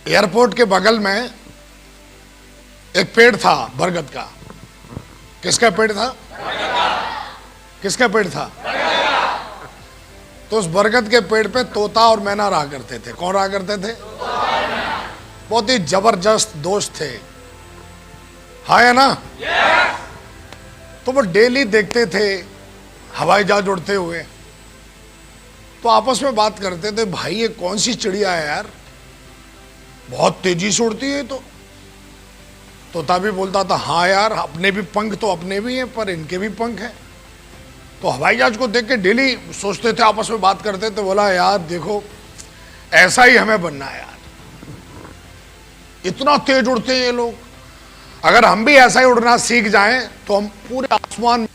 Airport के बगल में एक पेड़ था बरगद का। किसका पेड़ था? किसका पेड़ था? तो उस बरगद के पेड़ पे तोता और मैना रहा करते थे। कौन रहा करते थे? बहुत ही जबरदस्त दोस्त थे, हाँ या ना? तो वो डेली देखते थे हवाई जहाज उड़ते हुए, तो आपस में बात करते थे, भाई ये कौन सी चिड़िया है यार, बहुत तेजी से उड़ती है। तो तोता भी बोलता था, हाँ यार अपने भी पंख तो अपने भी हैं, पर इनके भी पंख हैं। तो हवाई जहाज को देख के डेली सोचते थे, आपस में बात करते थे, बोला यार देखो ऐसा ही हमें बनना है यार, इतना तेज उड़ते हैं ये लोग, अगर हम भी ऐसा ही उड़ना सीख जाएं तो हम पूरे आसमान,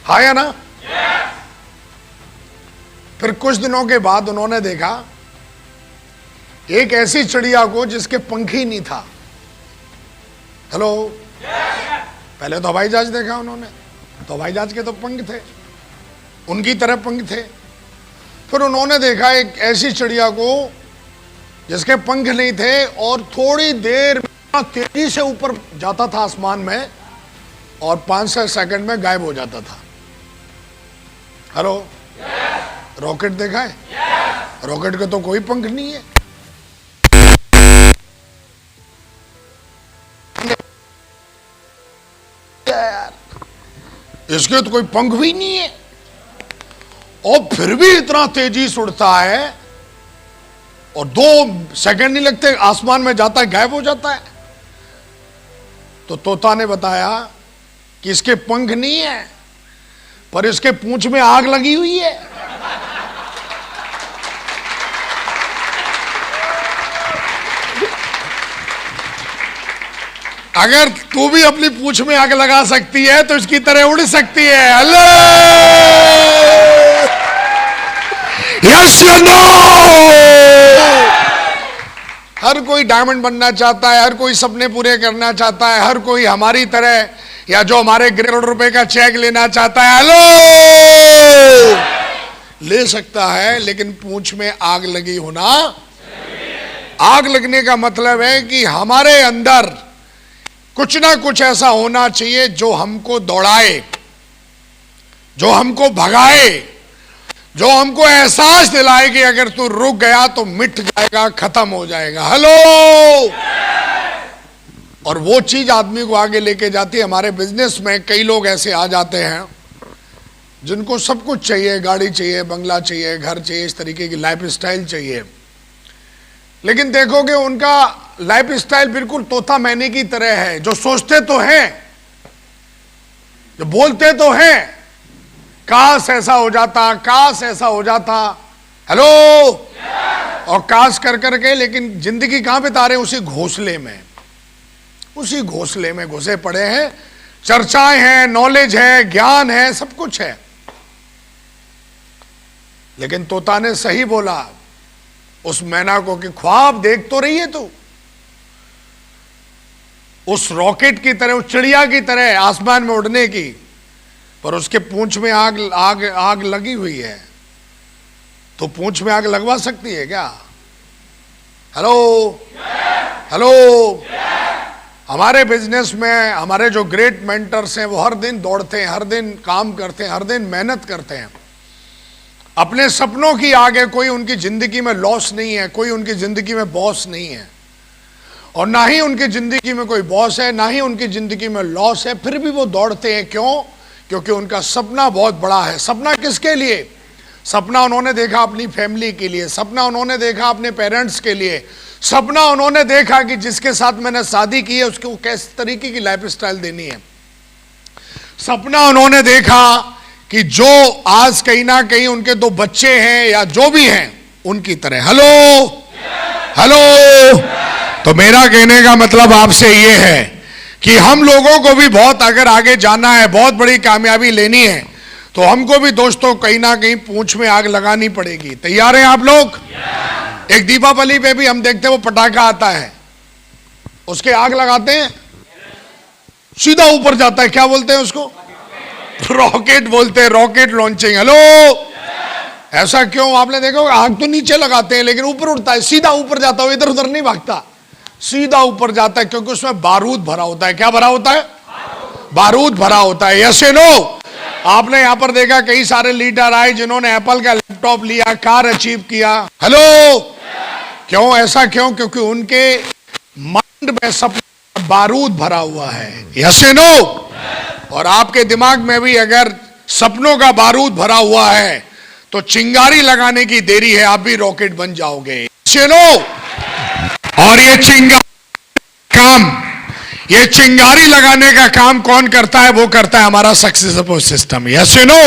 हाँ या ना? फिर कुछ दिनों के बाद उन्होंने देखा एक ऐसी चिड़िया को जिसके पंख ही नहीं था। हेलो, पहले तो हवाई जहाज देखा उन्होंने, तो हवाई जहाज के तो पंख थे, उनकी तरह पंख थे। फिर उन्होंने देखा एक ऐसी चिड़िया को जिसके पंख नहीं थे और थोड़ी देर में तेजी से ऊपर जाता था आसमान में और 5-6 सेकंड में गायब हो जाता था। हेलो, रॉकेट देखा है? रॉकेट के तो कोई पंख नहीं है। यार इसके तो कोई पंख भी नहीं है और फिर भी इतना तेजी से उड़ता है और 2 सेकंड नहीं लगते आसमान में जाता है, गायब हो जाता है। तो तोता ने बताया कि इसके पंख नहीं है पर इसके पूंछ में आग लगी हुई है। अगर तू भी अपनी पूंछ में आग लगा सकती है तो इसकी तरह उड़ सकती है। हेलो, यस या नो? हर कोई डायमंड बनना चाहता है, हर कोई सपने पूरे करना चाहता है, हर कोई हमारी तरह या जो हमारे करोड़ रुपए का चेक लेना चाहता है। हेलो, ले सकता है, लेकिन पूंछ में आग लगी होना। आग लगने का मतलब है कि हमारे अंदर कुछ ना कुछ ऐसा होना चाहिए जो हमको दौड़ाए, जो हमको भगाए, जो हमको एहसास दिलाए कि अगर तू रुक गया तो मिट जाएगा, खत्म हो जाएगा। हेलो, और वो चीज आदमी को आगे लेके जाती है। हमारे बिजनेस में कई लोग ऐसे आ जाते हैं जिनको सब कुछ चाहिए, गाड़ी चाहिए, बंगला चाहिए, घर चाहिए, इस तरीके की लाइफ स्टाइल चाहिए, लेकिन देखोगे उनका लाइफ स्टाइल बिल्कुल तोता मैने की तरह है। जो सोचते तो हैं, जो बोलते तो हैं, काश ऐसा हो जाता, काश ऐसा हो जाता। हेलो, और काश कर करके, लेकिन जिंदगी कहां बिता रहे हैं? उसी घोंसले में, उसी घोंसले में घुसे पड़े हैं। चर्चाएं हैं, नॉलेज है, ज्ञान है, सब कुछ है, लेकिन तोता ने सही बोला उस मैना को कि ख्वाब देख तो रही है तू, उस रॉकेट की तरह, उस चिड़िया की तरह आसमान में उड़ने की, पर उसके पूंछ में आग आग आग लगी हुई है। तो पूंछ में आग लगवा सकती है क्या? हेलो, हेलो, हमारे बिजनेस में हमारे जो ग्रेट मेंटर्स हैं वो हर दिन दौड़ते हैं, हर दिन काम करते हैं, हर दिन मेहनत करते हैं। अपने सपनों की आगे कोई उनकी जिंदगी में लॉस नहीं है, कोई उनकी जिंदगी में बॉस नहीं है, और ना ही उनकी जिंदगी में कोई बॉस है, ना ही उनकी जिंदगी में लॉस है। फिर भी वो दौड़ते हैं। क्यों? क्योंकि उनका सपना बहुत बड़ा है। सपना किसके लिए? सपना उन्होंने देखा अपनी फैमिली के लिए, सपना उन्होंने देखा अपने पेरेंट्स के लिए, सपना उन्होंने देखा कि जिसके साथ मैंने शादी की है उसको किस तरीके की लाइफ स्टाइल देनी है। सपना उन्होंने देखा कि जो आज कहीं ना कहीं उनके 2 बच्चे हैं या जो भी हैं उनकी तरह। हेलो, हेलो, तो मेरा कहने का मतलब आपसे ये है कि हम लोगों को भी बहुत अगर आगे जाना है, बहुत बड़ी कामयाबी लेनी है, तो हमको भी दोस्तों कहीं ना कहीं पूंछ में आग लगानी पड़ेगी। तैयार हैं आप लोग? एक दीपावली पे भी हम देखते हैं वो पटाखा आता है, उसके आग लगाते हैं, सीधा ऊपर जाता है, क्या बोलते हैं उसको? रॉकेट बोलते हैं, रॉकेट लॉन्चिंग। हेलो, ऐसा क्यों? आपने देखा होगा, आग तो नीचे लगाते हैं लेकिन ऊपर उठता है, सीधा ऊपर जाता है, इधर उधर नहीं भागता, सीधा ऊपर जाता है, क्योंकि उसमें बारूद भरा होता है। क्या भरा होता है? बारूद भरा होता है। Yes no? आपने यहां पर देखा कई सारे लीडर आए जिन्होंने एप्पल का लैपटॉप लिया, कार अचीव किया। हेलो, क्यों? ऐसा क्यों? क्योंकि उनके माइंड में सब बारूद भरा हुआ है। Yes no? और आपके दिमाग में भी अगर सपनों का बारूद भरा हुआ है तो चिंगारी लगाने की देरी है, आप भी रॉकेट बन जाओगे। Yes no? और ये चिंगारी लगाने का काम कौन करता है? वो करता है हमारा success support system. Yes no?